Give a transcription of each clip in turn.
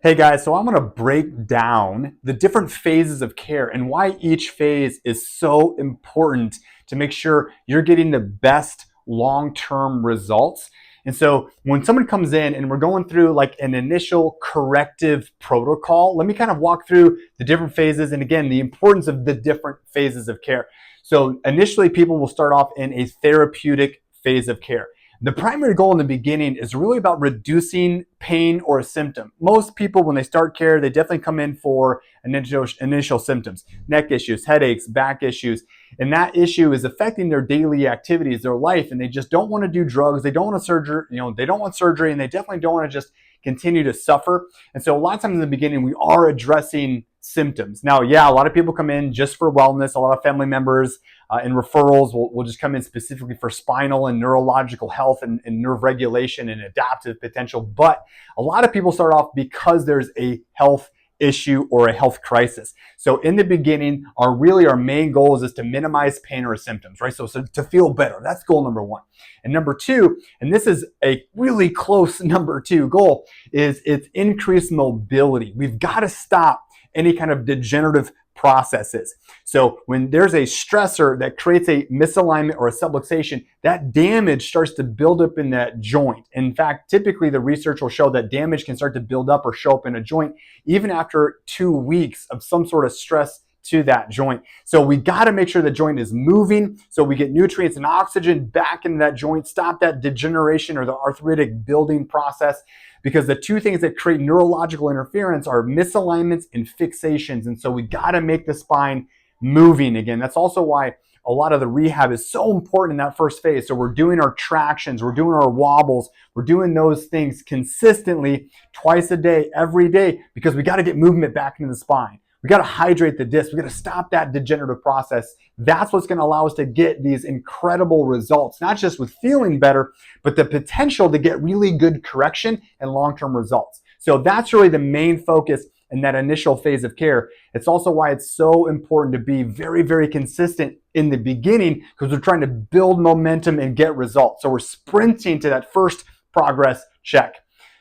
Hey guys, so I'm going to break down the different phases of care and why each phase is so important to make sure you're getting the best long-term results. And so when someone comes in and we're going through like an initial corrective protocol, let me kind of walk through the different phases and again, the importance of the different phases of care. So initially people will start off in a therapeutic phase of care. The primary goal in the beginning is really about reducing pain or a symptom. Most people, when they start care, they definitely come in for initial symptoms, neck issues, headaches, back issues, and that issue is affecting their daily activities, their life, and they just don't want to do drugs. They don't want to surgery, they don't want surgery, and they definitely don't want to just continue to suffer. And so a lot of times in the beginning, we are addressing symptoms. Now, yeah, a lot of people come in just for wellness. A lot of family members and referrals will just come in specifically for spinal and neurological health and nerve regulation and adaptive potential. But a lot of people start off because there's a health issue or a health crisis. So in the beginning, our main goal is to minimize pain or symptoms, right? So to feel better. That's goal number one. And number two, and this is a really close number two goal, is it's increased mobility. We've got to stop any kind of degenerative processes. So when there's a stressor that creates a misalignment or a subluxation, that damage starts to build up in that joint. In fact, typically the research will show that damage can start to build up or show up in a joint even after 2 weeks of some sort of stress to that joint. So we got to make sure the joint is moving so we get nutrients and oxygen back into that joint, stop that degeneration or the arthritic building process, because the two things that create neurological interference are misalignments and fixations. And so we got to make the spine moving again. That's also why a lot of the rehab is so important in that first phase. So we're doing our tractions, we're doing our wobbles, we're doing those things consistently twice a day, every day, because we got to get movement back into the spine. We got to hydrate the disc. We got to stop that degenerative process. That's what's going to allow us to get these incredible results, not just with feeling better, but the potential to get really good correction and long-term results. So that's really the main focus in that initial phase of care. It's also why it's so important to be very, very consistent in the beginning, because we're trying to build momentum and get results. So we're sprinting to that first progress check.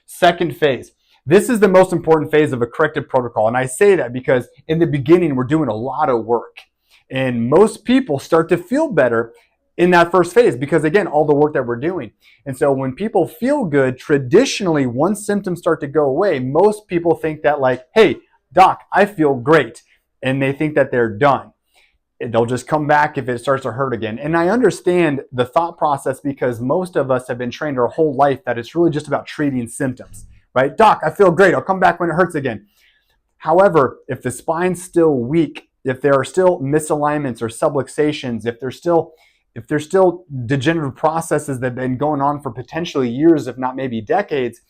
Second phase. This is the most important phase of a corrective protocol. And I say that because in the beginning, we're doing a lot of work. And most people start to feel better in that first phase because, again, all the work that we're doing. And so when people feel good, traditionally, once symptoms start to go away, most people think that like, hey, doc, I feel great. And they think that they're done. They'll just come back if it starts to hurt again. And I understand the thought process because most of us have been trained our whole life that it's really just about treating symptoms. Right? Doc, I feel great. I'll come back when it hurts again. However, if the spine's still weak, if there are still misalignments or subluxations, if there's still degenerative processes that have been going on for potentially years, if not maybe decades,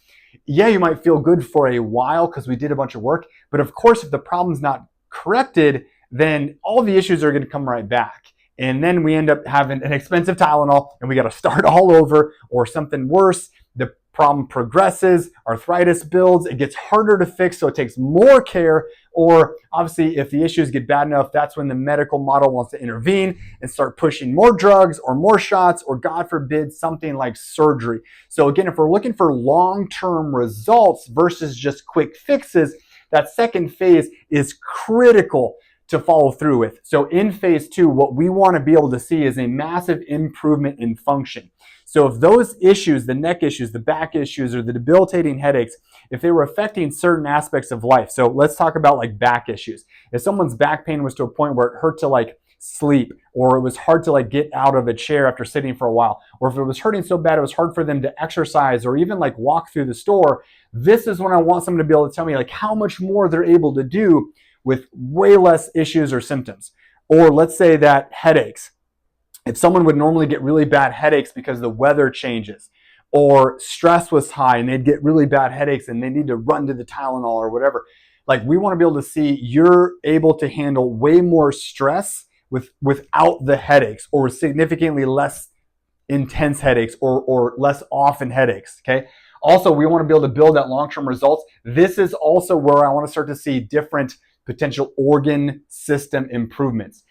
yeah, you might feel good for a while because we did a bunch of work. But of course, if the problem's not corrected, then all the issues are going to come right back. And then we end up having an expensive Tylenol and we got to start all over, or something worse. The problem progresses, arthritis builds, it gets harder to fix, so it takes more care. Or obviously, if the issues get bad enough, that's when the medical model wants to intervene and start pushing more drugs or more shots, or God forbid, something like surgery. So again, if we're looking for long-term results versus just quick fixes, that second phase is critical to follow through with. So in phase two, what we want to be able to see is a massive improvement in function. So if those issues, the neck issues, the back issues, or the debilitating headaches, if they were affecting certain aspects of life, so let's talk about like back issues. If someone's back pain was to a point where it hurt to like sleep, or it was hard to like get out of a chair after sitting for a while, or if it was hurting so bad it was hard for them to exercise or even like walk through the store, this is when I want someone to be able to tell me like how much more they're able to do with way less issues or symptoms. Or let's say that headaches. If someone would normally get really bad headaches because the weather changes, or stress was high and they'd get really bad headaches and they need to run to the Tylenol or whatever, like we want to be able to see you're able to handle way more stress without the headaches, or significantly less intense headaches, or less often headaches, okay? Also, we want to be able to build that long-term results. This is also where I want to start to see different potential organ system improvements.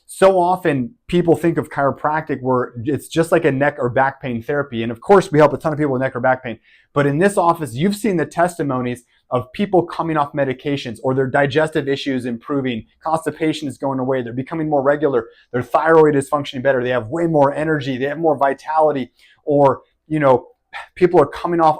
So often people think of chiropractic where it's just like a neck or back pain therapy. And of course, we help a ton of people with neck or back pain. But in this office, you've seen the testimonies of people coming off medications or their digestive issues improving, constipation is going away, they're becoming more regular, their thyroid is functioning better, they have way more energy, they have more vitality, or, people are coming off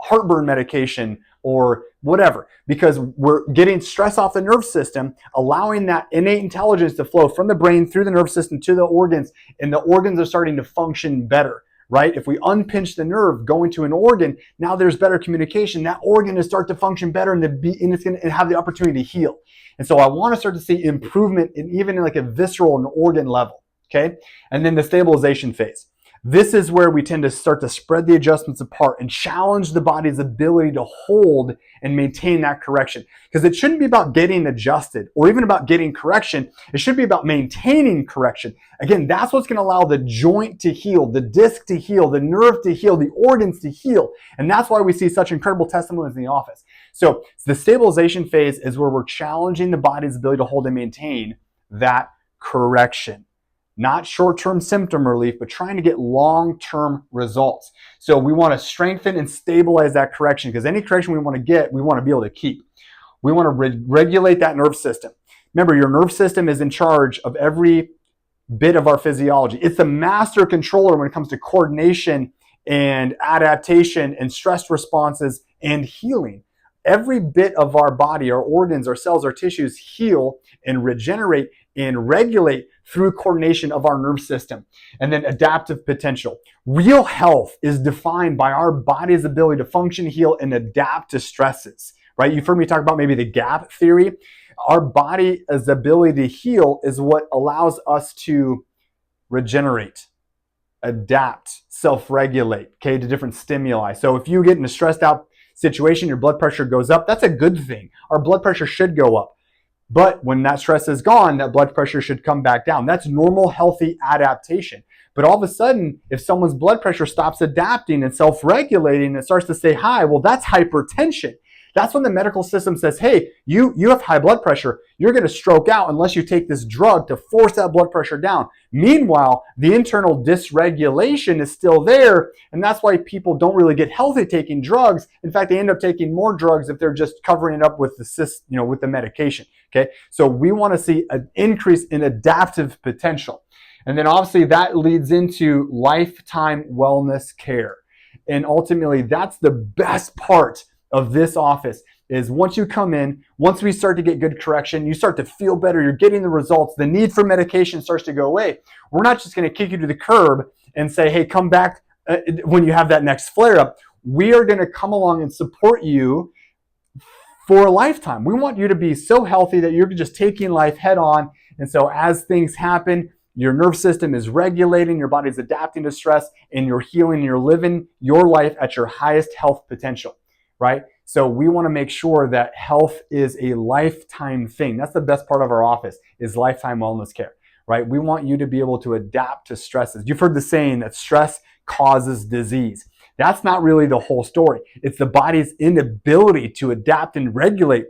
heartburn medication or whatever, because we're getting stress off the nerve system, allowing that innate intelligence to flow from the brain through the nerve system to the organs, and the organs are starting to function better. Right? If we unpinch the nerve going to an organ, now there's better communication. That organ is start to function better and it's going to have the opportunity to heal. And so I want to start to see improvement even in like a visceral and organ level. Okay. And then the stabilization phase. This is where we tend to start to spread the adjustments apart and challenge the body's ability to hold and maintain that correction. Because it shouldn't be about getting adjusted or even about getting correction. It should be about maintaining correction. Again, that's what's going to allow the joint to heal, the disc to heal, the nerve to heal, the organs to heal. And that's why we see such incredible testimonies in the office. So the stabilization phase is where we're challenging the body's ability to hold and maintain that correction. Not short-term symptom relief, but trying to get long-term results. So we want to strengthen and stabilize that correction, because any correction we want to get, we want to be able to keep. We want to regulate that nerve system. Remember, your nerve system is in charge of every bit of our physiology. It's the master controller when it comes to coordination and adaptation and stress responses and healing. Every bit of our body, our organs, our cells, our tissues heal and regenerate and regulate through coordination of our nerve system. And then adaptive potential. Real health is defined by our body's ability to function, heal, and adapt to stresses, right? You've heard me talk about maybe the gap theory. Our body's ability to heal is what allows us to regenerate, adapt, self-regulate, okay, to different stimuli. So if you get in a stressed out situation, your blood pressure goes up, that's a good thing. Our blood pressure should go up. But when that stress is gone, that blood pressure should come back down. That's normal, healthy adaptation. But all of a sudden, if someone's blood pressure stops adapting and self-regulating and starts to stay high, well, that's hypertension. That's when the medical system says, hey, you have high blood pressure. You're going to stroke out unless you take this drug to force that blood pressure down. Meanwhile, the internal dysregulation is still there, and that's why people don't really get healthy taking drugs. In fact, they end up taking more drugs if they're just covering it up with with the medication. Okay, so we want to see an increase in adaptive potential. And then obviously that leads into lifetime wellness care. And ultimately, that's the best part of this office is once you come in, once we start to get good correction, you start to feel better, you're getting the results, the need for medication starts to go away. We're not just going to kick you to the curb and say, hey, come back when you have that next flare up. We are going to come along and support you for a lifetime. We want you to be so healthy that you're just taking life head on. And so as things happen, your nerve system is regulating, your body's adapting to stress, and you're healing, you're living your life at your highest health potential. Right? So we want to make sure that health is a lifetime thing. That's the best part of our office is lifetime wellness care, right? We want you to be able to adapt to stresses. You've heard the saying that stress causes disease. That's not really the whole story. It's the body's inability to adapt and regulate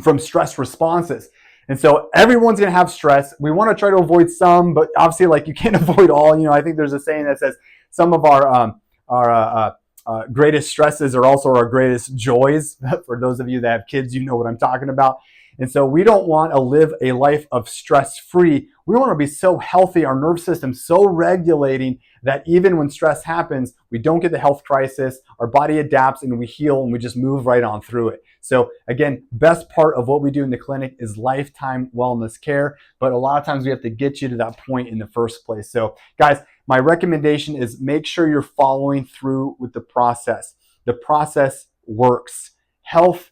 from stress responses. And so everyone's going to have stress. We want to try to avoid some, but obviously like you can't avoid all. I think there's a saying that says some of our greatest stresses are also our greatest joys. For those of you that have kids, you know what I'm talking about. And so we don't want to live a life of stress-free. We want to be so healthy, our nerve system so regulating that even when stress happens, we don't get the health crisis, our body adapts and we heal and we just move right on through it. So again, best part of what we do in the clinic is lifetime wellness care, but a lot of times we have to get you to that point in the first place. So guys, my recommendation is make sure you're following through with the process. The process works. Health,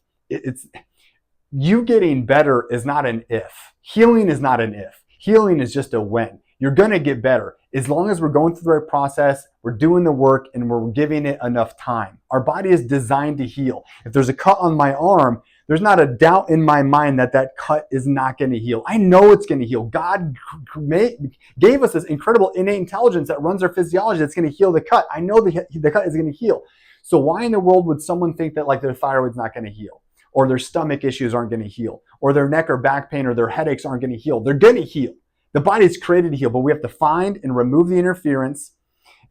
you getting better is not an if. Healing is not an if. Healing is just a when. You're going to get better. As long as we're going through the right process, we're doing the work, and we're giving it enough time. Our body is designed to heal. If there's a cut on my arm, there's not a doubt in my mind that that cut is not going to heal. I know it's going to heal. God gave us this incredible innate intelligence that runs our physiology that's going to heal the cut. I know the cut is going to heal. So why in the world would someone think that like their thyroid's not going to heal? Or their stomach issues aren't going to heal? Or their neck or back pain or their headaches aren't going to heal? They're going to heal The body is created to heal, but we have to find and remove the interference,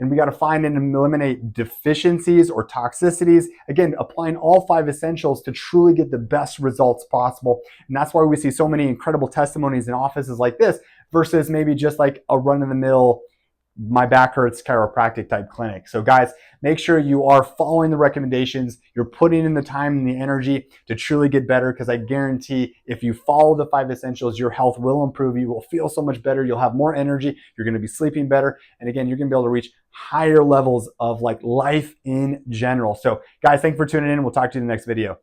and we got to find and eliminate deficiencies or toxicities. Again, applying all 5 essentials to truly get the best results possible. And that's why we see so many incredible testimonies in offices like this versus maybe just like a run-of-the-mill my back hurts chiropractic type clinic. So guys, make sure you are following the recommendations. You're putting in the time and the energy to truly get better, because I guarantee if you follow the 5 essentials, your health will improve. You will feel so much better. You'll have more energy. You're going to be sleeping better. And again, you're going to be able to reach higher levels of like life in general. So guys, thanks for tuning in. We'll talk to you in the next video.